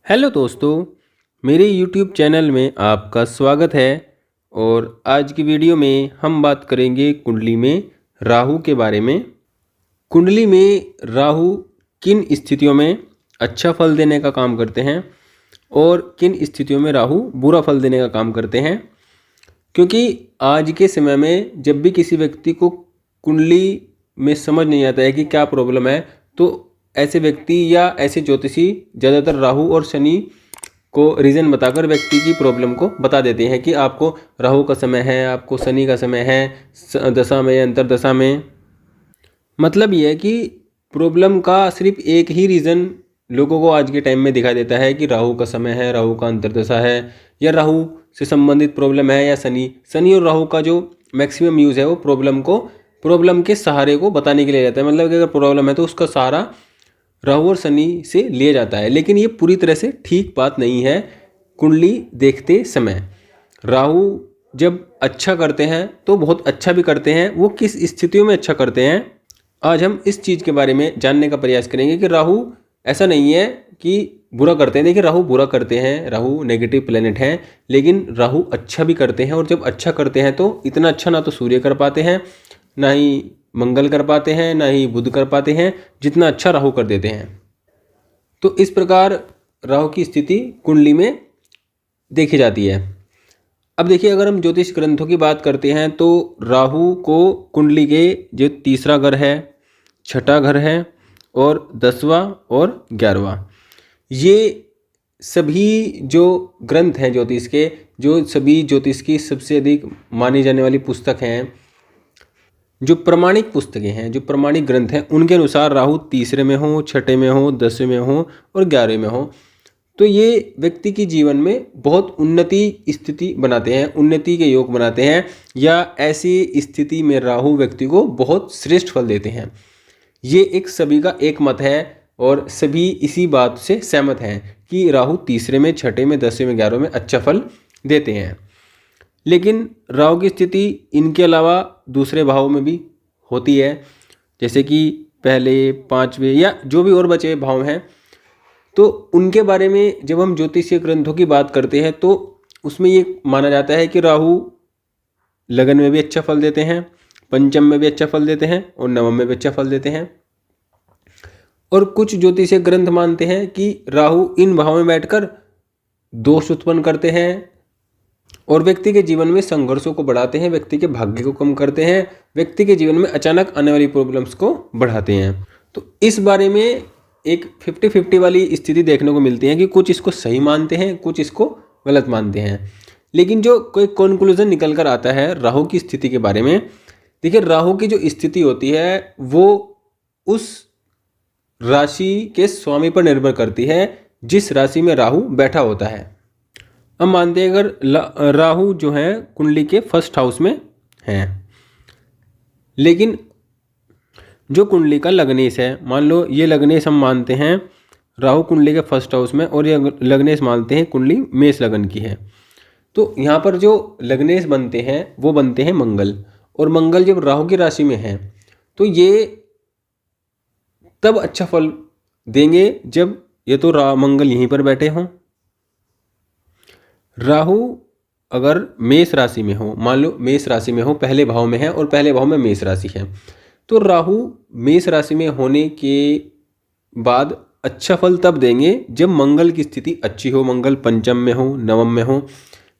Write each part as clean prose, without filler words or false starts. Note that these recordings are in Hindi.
हेलो दोस्तों, मेरे YouTube चैनल में आपका स्वागत है। और आज की वीडियो में हम बात करेंगे कुंडली में राहु के बारे में। कुंडली में राहु किन स्थितियों में अच्छा फल देने का काम करते हैं और किन स्थितियों में राहु बुरा फल देने का काम करते हैं। क्योंकि आज के समय में जब भी किसी व्यक्ति को कुंडली में समझ नहीं आता है कि क्या प्रॉब्लम है, तो ऐसे व्यक्ति या ऐसे ज्योतिषी ज़्यादातर राहु और शनि को रीज़न बताकर व्यक्ति की प्रॉब्लम को बता देते हैं कि आपको राहु का समय है, आपको शनि का समय है, दशा में अंतरदशा में। मतलब ये है कि प्रॉब्लम का सिर्फ एक ही रीज़न लोगों को आज के टाइम में दिखाई देता है कि राहु का समय है, राहु का अंतरदशा है, या राहु से संबंधित प्रॉब्लम है, या शनि और राहु का जो मैक्सिमम यूज़ है वो प्रॉब्लम के सहारे को बताने के लिए रहता है। मतलब कि अगर प्रॉब्लम है तो उसका सहारा राहु और शनि से लिया जाता है। लेकिन ये पूरी तरह से ठीक बात नहीं है। कुंडली देखते समय राहु जब अच्छा करते हैं तो बहुत अच्छा भी करते हैं। वो किस स्थितियों में अच्छा करते हैं, आज हम इस चीज़ के बारे में जानने का प्रयास करेंगे कि राहु ऐसा नहीं है कि बुरा करते हैं। देखिए, राहु बुरा करते हैं, राहु नेगेटिव प्लेनेट हैं, लेकिन राहु अच्छा भी करते हैं। और जब अच्छा करते हैं तो इतना अच्छा ना तो सूर्य कर पाते हैं, ना ही मंगल कर पाते हैं, ना ही बुध कर पाते हैं, जितना अच्छा राहु कर देते हैं। तो इस प्रकार राहु की स्थिति कुंडली में देखी जाती है। अब देखिए, अगर हम ज्योतिष ग्रंथों की बात करते हैं तो राहु को कुंडली के जो तीसरा घर है, छठा घर है और 10वां और 11वां, ये सभी जो ग्रंथ हैं ज्योतिष के, जो सभी ज्योतिष की सबसे अधिक मानी जाने वाली पुस्तक हैं, जो प्रमाणिक पुस्तकें हैं, जो प्रमाणिक ग्रंथ हैं, उनके अनुसार राहु तीसरे में हो, छठे में हो, 10वें में हो और 11वें में हो तो ये व्यक्ति के जीवन में बहुत उन्नति स्थिति बनाते हैं, उन्नति के योग बनाते हैं, या ऐसी स्थिति में राहु व्यक्ति को बहुत श्रेष्ठ फल देते हैं। ये एक सभी का एक मत है और सभी इसी बात से सहमत हैं कि राहु तीसरे में, छठे में, 10वें में, 11वें में अच्छा फल देते हैं। लेकिन राहु की स्थिति इनके अलावा दूसरे भावों में भी होती है, जैसे कि पहले, पांचवें या जो भी और बचे भाव हैं। तो उनके बारे में जब हम ज्योतिषीय ग्रंथों की बात करते हैं तो उसमें ये माना जाता है कि राहु लगन में भी अच्छा फल देते हैं, पंचम में भी अच्छा फल देते हैं और नवम में भी अच्छा फल देते हैं। और कुछ ज्योतिषीय ग्रंथ मानते हैं कि राहु इन भावों में बैठकर दोष उत्पन्न करते हैं और व्यक्ति के जीवन में संघर्षों को बढ़ाते हैं, व्यक्ति के भाग्य को कम करते हैं, व्यक्ति के जीवन में अचानक आने वाली प्रॉब्लम्स को बढ़ाते हैं। तो इस बारे में एक 50-50 वाली स्थिति देखने को मिलती है कि कुछ इसको सही मानते हैं, कुछ इसको गलत मानते हैं। लेकिन जो कोई कंक्लूजन निकल कर आता है राहु की स्थिति के बारे में, देखिए, राहु की जो स्थिति होती है वो उस राशि के स्वामी पर निर्भर करती है जिस राशि में राहु बैठा होता है। हम मानते हैं अगर राहु जो है कुंडली के फर्स्ट हाउस में हैं, लेकिन जो कुंडली का लग्नेश है, मान लो ये लग्नेश हम मानते हैं राहु कुंडली के फर्स्ट हाउस में, और ये लग्नेश मानते हैं कुंडली मेष लगन की है, तो यहाँ पर जो लग्नेश बनते हैं वो बनते हैं मंगल। और मंगल जब राहु की राशि में है तो ये तब अच्छा फल देंगे जब ये तो मंगल यहीं पर बैठे हों। राहु अगर मेष राशि में हो, मान लो मेष राशि में हो, पहले भाव में है और पहले भाव में मेष राशि है, तो राहु मेष राशि में होने के बाद अच्छा फल तब देंगे जब मंगल की स्थिति अच्छी हो, मंगल पंचम में हो, नवम में हो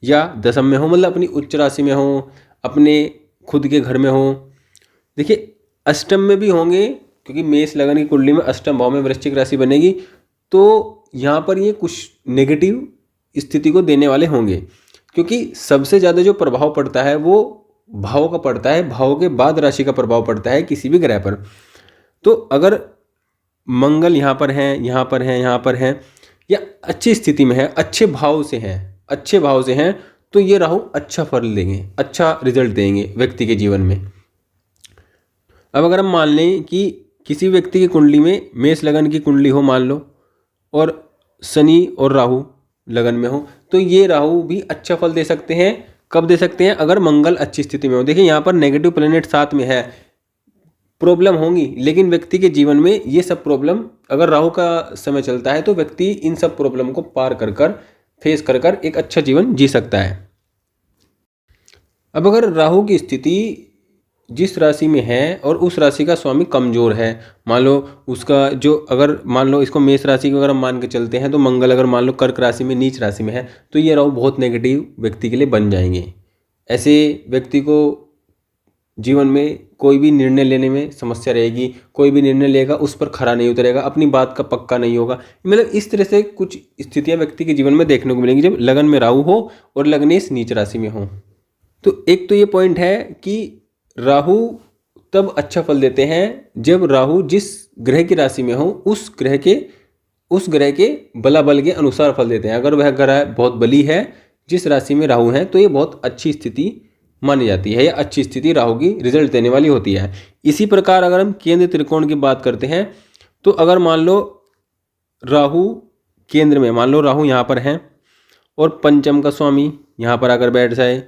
या दसम में हो, मतलब अपनी उच्च राशि में हो, अपने खुद के घर में हो। देखिए, अष्टम में भी होंगे क्योंकि मेष लगन की कुंडली में अष्टम भाव में वृश्चिक राशि बनेगी, तो यहाँ पर ये कुछ नेगेटिव स्थिति को देने वाले होंगे, क्योंकि सबसे ज़्यादा जो प्रभाव पड़ता है वो भाव का पड़ता है, भाव के बाद राशि का प्रभाव पड़ता है किसी भी ग्रह पर। तो अगर मंगल यहाँ पर हैं, यहाँ पर हैं, यहाँ पर हैं, या अच्छी स्थिति में है, अच्छे भाव से हैं, तो ये राहु अच्छा फल देंगे, अच्छा रिजल्ट देंगे व्यक्ति के जीवन में। अब अगर हम मान लें कि किसी व्यक्ति की कुंडली में मेष लगन की कुंडली हो, मान लो, और शनि और राहु लगन में हो, तो ये राहु भी अच्छा फल दे सकते हैं। कब दे सकते हैं? अगर मंगल अच्छी स्थिति में हो। देखिए, यहाँ पर नेगेटिव प्लेनेट साथ में है, प्रॉब्लम होंगी, लेकिन व्यक्ति के जीवन में ये सब प्रॉब्लम अगर राहु का समय चलता है तो व्यक्ति इन सब प्रॉब्लम को पार कर कर फेस कर कर एक अच्छा जीवन जी सकता है। अब अगर राहु की स्थिति जिस राशि में है और उस राशि का स्वामी कमजोर है, मान लो उसका जो, अगर मान लो इसको मेष राशि को अगर हम मान के चलते हैं तो मंगल अगर मान लो कर्क राशि में नीच राशि में है तो ये राहु बहुत नेगेटिव व्यक्ति के लिए बन जाएंगे। ऐसे व्यक्ति को जीवन में कोई भी निर्णय लेने में समस्या रहेगी, कोई भी निर्णय लेगा उस पर खरा नहीं उतरेगा, अपनी बात का पक्का नहीं होगा। मतलब इस तरह से कुछ स्थितियां व्यक्ति के जीवन में देखने को मिलेंगी जब लगन में राहु हो और लग्नेश नीच राशि में हो। तो एक तो ये पॉइंट है कि राहु तब अच्छा फल देते हैं जब राहु जिस ग्रह की राशि में हो उस ग्रह के बलाबल के अनुसार फल देते हैं। अगर वह ग्रह बहुत बली है, जिस राशि में राहु है, तो ये बहुत अच्छी स्थिति मानी जाती है या अच्छी स्थिति राहु की रिजल्ट देने वाली होती है। इसी प्रकार अगर हम केंद्र त्रिकोण की बात करते हैं तो अगर मान लो राहु केंद्र में, मान लो राहु यहाँ पर है और पंचम का स्वामी यहाँ पर आकर बैठ जाए,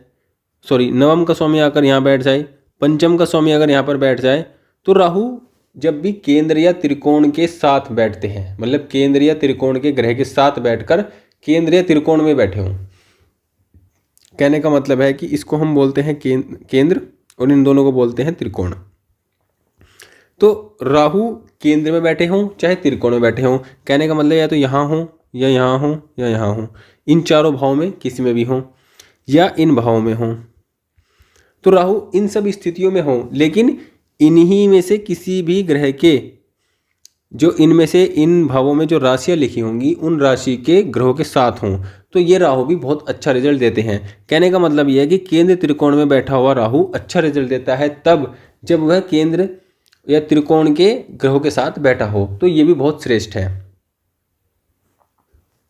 नवम का स्वामी आकर यहाँ बैठ जाए, पंचम का स्वामी अगर यहाँ पर बैठ जाए, तो राहु जब भी केंद्र या त्रिकोण के साथ बैठते हैं, मतलब केंद्र या त्रिकोण के ग्रह के साथ बैठकर केंद्र या त्रिकोण में बैठे हों, कहने का मतलब है कि इसको हम बोलते हैं केंद्र और इन दोनों को बोलते हैं त्रिकोण। तो राहु केंद्र में बैठे हों चाहे त्रिकोण में बैठे हों, कहने का मतलब या तो यहाँ हों या यहाँ हों या यहाँ हों, इन चारों भावों में किसी में भी हों या इन भावों में हों, तो राहु इन सब स्थितियों में हों, लेकिन इन्हीं में से किसी भी ग्रह के जो इनमें से इन भावों में जो राशियां लिखी होंगी उन राशि के ग्रहों के साथ हों, तो ये राहु भी बहुत अच्छा रिजल्ट देते हैं। कहने का मतलब यह है कि केंद्र त्रिकोण में बैठा हुआ राहु अच्छा रिजल्ट देता है तब जब वह केंद्र या त्रिकोण के ग्रहों के साथ बैठा हो, तो ये भी बहुत श्रेष्ठ है।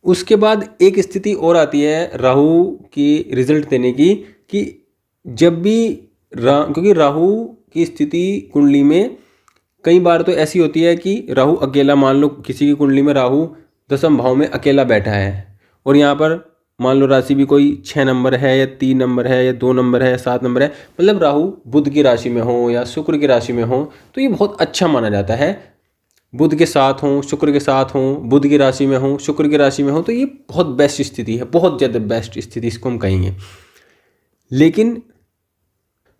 उसके बाद एक स्थिति और आती है राहु की रिजल्ट देने की कि जब भी क्योंकि राहु की स्थिति कुंडली में कई बार तो ऐसी होती है कि राहु अकेला, मान लो किसी की कुंडली में राहु दसम भाव में अकेला बैठा है और यहाँ पर मान लो राशि भी कोई 6 नंबर है या 3 नंबर है या 2 नंबर है या 7 नंबर है, मतलब राहु बुध की राशि में हो या शुक्र की राशि में हो, तो ये बहुत अच्छा माना जाता है। बुध के साथ हों, शुक्र के साथ हों, बुध की राशि में हों, शुक्र की राशि में हो, तो ये बहुत बेस्ट स्थिति है, बहुत ज़्यादा बेस्ट स्थिति इसको हम कहेंगे। लेकिन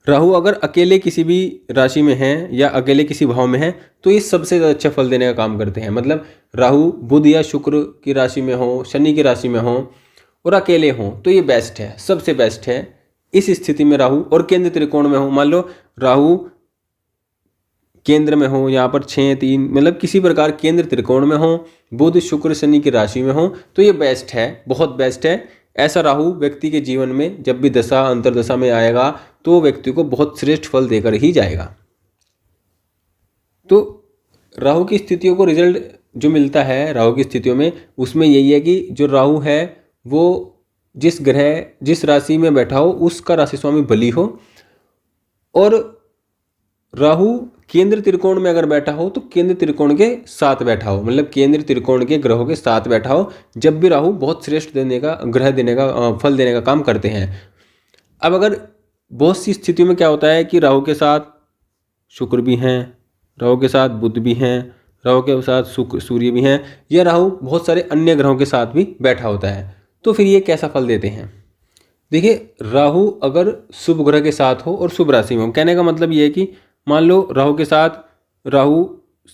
राहु अगर अकेले किसी भी राशि में है या अकेले किसी भाव में है तो ये सबसे ज़्यादा अच्छा फल देने का काम करते हैं। मतलब राहु बुध या शुक्र की राशि में हो, शनि की राशि में हो और अकेले हों, तो ये बेस्ट है, सबसे बेस्ट है। इस स्थिति में राहु और केंद्र त्रिकोण में हो, मान लो राहु केंद्र में हो, यहाँ पर 6-3, मतलब किसी प्रकार केंद्र त्रिकोण में हो, बुध शुक्र शनि की राशि में हो, तो ये बेस्ट है, बहुत बेस्ट है। ऐसा राहु व्यक्ति के जीवन में जब भी दशा अंतरदशा में आएगा तो व्यक्ति को बहुत श्रेष्ठ फल देकर ही जाएगा। तो राहु की स्थितियों को रिजल्ट जो मिलता है राहु की स्थितियों में, उसमें यही है कि जो राहु है वो जिस राशि में बैठा हो उसका राशि स्वामी बली हो, और राहु केंद्र त्रिकोण में अगर बैठा हो तो केंद्र त्रिकोण के साथ बैठा हो, मतलब केंद्र त्रिकोण के ग्रहों के साथ बैठा हो, जब भी राहु बहुत श्रेष्ठ फल देने का काम करते हैं। अब अगर बहुत सी स्थितियों में क्या होता है कि राहु के साथ शुक्र भी हैं, राहु के साथ बुध भी हैं, राहु के साथ सूर्य भी हैं, या राहु बहुत सारे अन्य ग्रहों के साथ भी बैठा होता है, तो फिर ये कैसा फल देते हैं? देखिए, राहु अगर शुभ ग्रह के साथ हो और शुभ राशि में हो, कहने का मतलब ये है कि मान लो राहु के साथ राहु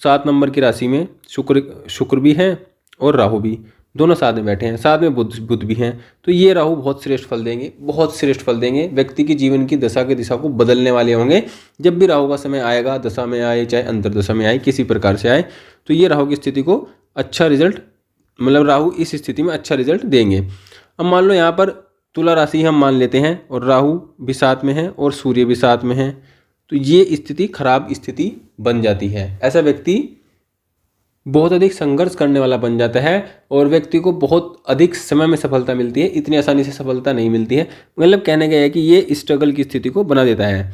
7 नंबर की राशि में शुक्र भी हैं और राहु भी दोनों साथ में बैठे हैं, साथ में बुध भी हैं, तो ये राहु बहुत श्रेष्ठ फल देंगे, बहुत श्रेष्ठ फल देंगे। व्यक्ति की जीवन की दशा की दिशा को बदलने वाले होंगे। जब भी राहु का समय आएगा, दशा में आए चाहे अंतरदशा में आए, किसी प्रकार से आए, तो ये राहु की स्थिति को अच्छा रिजल्ट, मतलब राहु इस स्थिति में अच्छा रिजल्ट देंगे। अब मान लो यहाँ पर तुला राशि हम मान लेते हैं और राहु भी साथ में है और सूर्य भी साथ में है, तो ये स्थिति खराब स्थिति बन जाती है। ऐसा व्यक्ति बहुत अधिक संघर्ष करने वाला बन जाता है और व्यक्ति को बहुत अधिक समय में सफलता मिलती है, इतनी आसानी से सफलता नहीं मिलती है। मतलब कहने का है कि ये स्ट्रगल की स्थिति को बना देता है।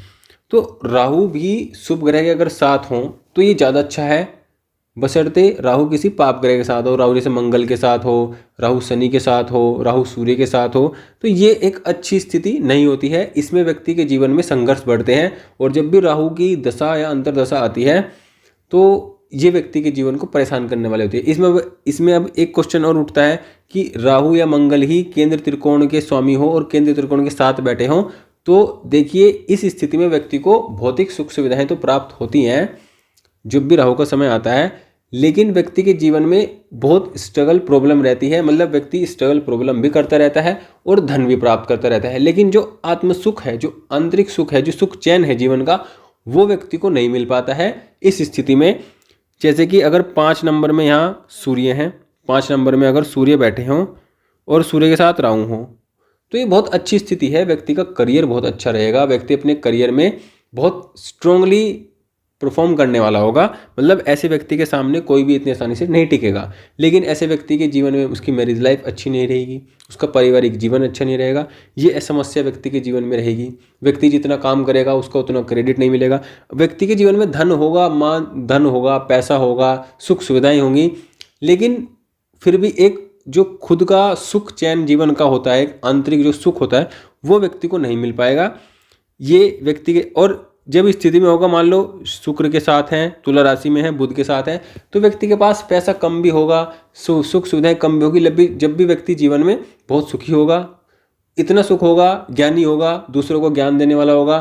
तो राहु भी शुभ ग्रह के अगर साथ हों तो ये ज़्यादा अच्छा है। बशर्ते राहु किसी पाप ग्रह के साथ हो, राहु जैसे मंगल के साथ हो, राहु शनि के साथ हो, राहु सूर्य के साथ हो, तो ये एक अच्छी स्थिति नहीं होती है। इसमें व्यक्ति के जीवन में संघर्ष बढ़ते हैं और जब भी राहु की दशा या अंतर्दशा आती है तो ये व्यक्ति के जीवन को परेशान करने वाले होती है। इसमें अब एक क्वेश्चन और उठता है कि राहु या मंगल ही केंद्र त्रिकोण के स्वामी हो और केंद्र त्रिकोण के साथ बैठे हों, तो देखिए इस स्थिति में व्यक्ति को भौतिक सुख सुविधाएं तो प्राप्त होती हैं जब भी राहु का समय आता है, लेकिन व्यक्ति के जीवन में बहुत स्ट्रगल प्रॉब्लम रहती है। मतलब व्यक्ति स्ट्रगल प्रॉब्लम भी करता रहता है और धन भी प्राप्त करता रहता है, लेकिन जो आत्म सुख है, जो आंतरिक सुख है, जो सुख चैन है जीवन का, वो व्यक्ति को नहीं मिल पाता है इस स्थिति में। जैसे कि अगर 5 नंबर में यहाँ सूर्य हैं, 5 नंबर में अगर सूर्य बैठे हों और सूर्य के साथ राहु हों, तो ये बहुत अच्छी स्थिति है। व्यक्ति का करियर बहुत अच्छा रहेगा, व्यक्ति अपने करियर में बहुत स्ट्रांगली परफॉर्म करने वाला होगा। मतलब ऐसे व्यक्ति के सामने कोई भी इतनी आसानी से नहीं टिकेगा। लेकिन ऐसे व्यक्ति के जीवन में उसकी मैरिज लाइफ अच्छी नहीं रहेगी, उसका पारिवारिक जीवन अच्छा नहीं रहेगा, ये समस्या व्यक्ति के जीवन में रहेगी। व्यक्ति जितना काम करेगा उसका उतना क्रेडिट नहीं मिलेगा। व्यक्ति के जीवन में धन होगा, धन होगा, पैसा होगा, सुख सुविधाएं होंगी, लेकिन फिर भी एक जो खुद का सुख चैन जीवन का होता है, एक आंतरिक जो सुख होता है, वो व्यक्ति को नहीं मिल पाएगा। ये व्यक्ति के, और जब इस स्थिति में होगा, मान लो शुक्र के साथ हैं, तुला राशि में है, बुध के साथ है, तो व्यक्ति के पास पैसा कम भी होगा, सुख सुविधाएं कम भी होगी। जब भी व्यक्ति जीवन में बहुत सुखी होगा, इतना सुख होगा, ज्ञानी होगा, दूसरों को ज्ञान देने वाला होगा,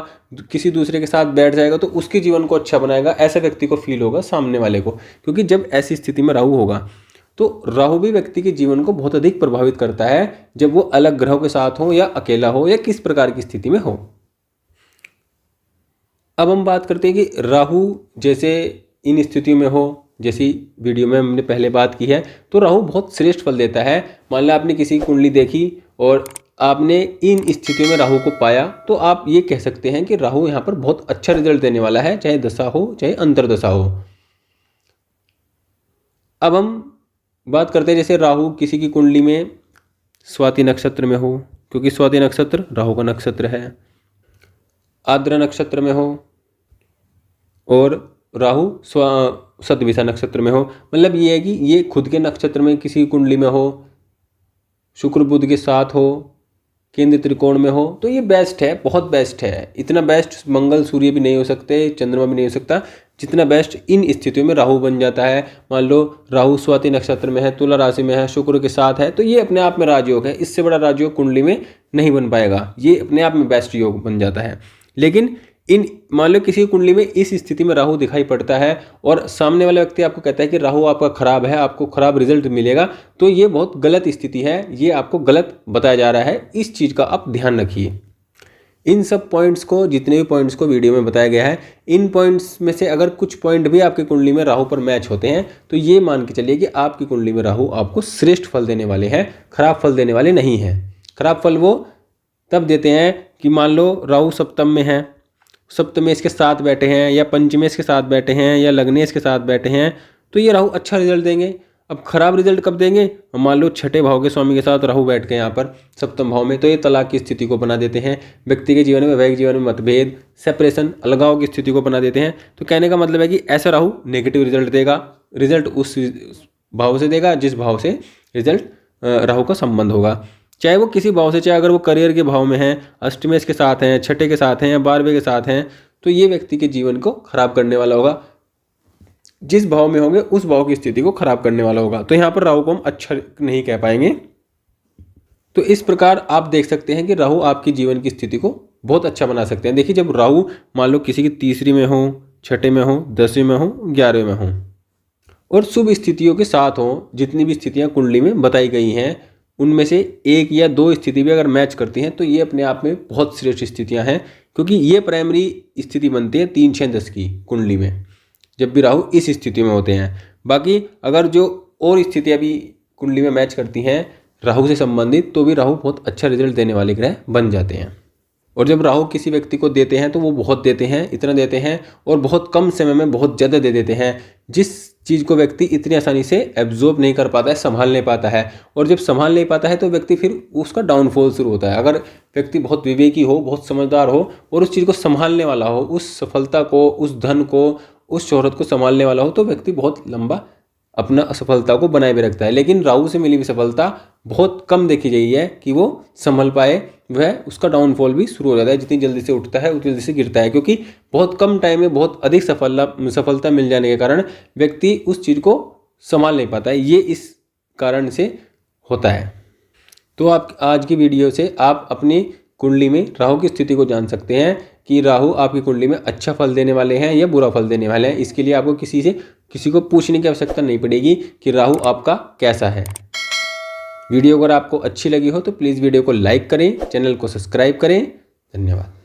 किसी दूसरे के साथ बैठ जाएगा तो उसके जीवन को अच्छा बनाएगा, ऐसा व्यक्ति को फील होगा सामने वाले को। क्योंकि जब ऐसी स्थिति में राहु होगा तो राहु भी व्यक्ति के जीवन को बहुत अधिक प्रभावित करता है, जब वो अलग ग्रहों के साथ हो या अकेला हो या किस प्रकार की स्थिति में हो। अब हम बात करते हैं कि राहु जैसे इन स्थितियों में हो, जैसी वीडियो में हमने पहले बात की है, तो राहु बहुत श्रेष्ठ फल देता है। मान लो आपने किसी की कुंडली देखी और आपने इन स्थितियों में राहु को पाया, तो आप ये कह सकते हैं कि राहु यहाँ पर बहुत अच्छा रिजल्ट देने वाला है, चाहे दशा हो चाहे अंतर्दशा हो। अब हम बात करते हैं, जैसे राहु किसी की कुंडली में स्वाति नक्षत्र में हो, क्योंकि स्वाति नक्षत्र राहु का नक्षत्र है, आद्र नक्षत्र में हो और राहु शतभिषा नक्षत्र में हो। मतलब ये है कि ये खुद के नक्षत्र में किसी कुंडली में हो, शुक्र बुध के साथ हो, केंद्र त्रिकोण में हो, तो ये बेस्ट है, बहुत बेस्ट है। इतना बेस्ट मंगल सूर्य भी नहीं हो सकते, चंद्रमा भी नहीं हो सकता जितना बेस्ट इन स्थितियों में राहु बन जाता है। मान लो राहु स्वाति नक्षत्र में है, तुला राशि में है, शुक्र के साथ है, तो ये अपने आप में राजयोग है। इससे बड़ा राजयोग कुंडली में नहीं बन पाएगा, ये अपने आप में बेस्ट योग बन जाता है। लेकिन मान लो किसी कुंडली में इस स्थिति में राहु दिखाई पड़ता है और सामने वाला व्यक्ति आपको कहता है कि राहु आपका खराब है, आपको खराब रिजल्ट मिलेगा, तो ये बहुत गलत स्थिति है, ये आपको गलत बताया जा रहा है। इस चीज़ का आप ध्यान रखिए। इन सब पॉइंट्स को, जितने भी पॉइंट्स को वीडियो में बताया गया है, इन पॉइंट्स में से अगर कुछ पॉइंट भी आपकी कुंडली में राहु पर मैच होते हैं तो ये मान के चलिए कि आपकी कुंडली में राहु आपको श्रेष्ठ फल देने वाले हैं, खराब फल देने वाले नहीं हैं। खराब फल वो तब देते हैं कि मान लो राहु सप्तम में है, सप्तमेश के साथ बैठे हैं या पंचमेश के साथ बैठे हैं या लग्नेश के साथ बैठे हैं, तो ये राहु अच्छा रिजल्ट देंगे। अब खराब रिजल्ट कब देंगे? मान लो छठे भाव के स्वामी के साथ राहु बैठ के यहाँ पर सप्तम भाव में, तो ये तलाक की स्थिति को बना देते हैं, व्यक्ति के जीवन में, वैवाहिक जीवन में मतभेद, सेपरेशन, अलगाव की स्थिति को बना देते हैं। तो कहने का मतलब है कि ऐसा राहु नेगेटिव रिजल्ट देगा, रिजल्ट उस भाव से देगा जिस भाव से रिजल्ट राहु का संबंध होगा, चाहे वो किसी भाव से, चाहे अगर वो करियर के भाव में है, अष्टमेश के साथ हैं, छठे के साथ हैं या 12वें के साथ हैं, तो ये व्यक्ति के जीवन को खराब करने वाला होगा। जिस भाव में होंगे उस भाव की स्थिति को खराब करने वाला होगा। तो यहाँ पर राहु को हम अच्छा नहीं कह पाएंगे। तो इस प्रकार आप देख सकते हैं कि राहु आपकी जीवन की स्थिति को बहुत अच्छा बना सकते हैं। देखिए, जब राहु मान लो किसी की तीसरी में हो, छठे में हो, 10वीं में हो, 11वें में हो और शुभ स्थितियों के साथ हो, जितनी भी स्थितियाँ कुंडली में बताई गई हैं उनमें से एक या दो स्थिति भी अगर मैच करती हैं तो ये अपने आप में बहुत श्रेष्ठ स्थितियां हैं, क्योंकि ये प्राइमरी स्थिति बनती है 3, 6, 10 की कुंडली में, जब भी राहु इस स्थिति में होते हैं। बाकी अगर जो और स्थितियां भी कुंडली में मैच करती हैं राहु से संबंधित, तो भी राहु बहुत अच्छा रिजल्ट देने वाले ग्रह बन जाते हैं। और जब राहु किसी व्यक्ति को देते हैं तो वो बहुत देते हैं, इतना देते हैं और बहुत कम समय में बहुत ज़्यादा दे देते हैं, जिस चीज़ को व्यक्ति इतनी आसानी से एब्जॉर्ब नहीं कर पाता है, संभाल नहीं पाता है। और जब संभाल नहीं पाता है तो व्यक्ति फिर उसका डाउनफॉल शुरू होता है। अगर व्यक्ति बहुत विवेकी हो, बहुत समझदार हो और उस चीज़ को संभालने वाला हो, उस सफलता को, उस धन को, उस शोहरत को संभालने वाला हो तो व्यक्ति बहुत लंबा अपना असफलता को बनाए भी रखता है। लेकिन राहु से मिली हुई सफलता बहुत कम देखी गई है कि वो संभल पाए, वह उसका डाउनफॉल भी शुरू हो जाता है। जितनी जल्दी से उठता है उतनी जल्दी से गिरता है, क्योंकि बहुत कम टाइम में बहुत अधिक सफलता मिल जाने के कारण व्यक्ति उस चीज़ को संभाल नहीं पाता है। ये इस कारण से होता है। तो आप आज की वीडियो से आप अपनी कुंडली में राहु की स्थिति को जान सकते हैं कि राहु आपकी कुंडली में अच्छा फल देने वाले हैं या बुरा फल देने वाले हैं। इसके लिए आपको किसी को पूछने की आवश्यकता नहीं पड़ेगी कि राहु आपका कैसा है। वीडियो अगर आपको अच्छी लगी हो तो प्लीज़ वीडियो को लाइक करें, चैनल को सब्सक्राइब करें। धन्यवाद।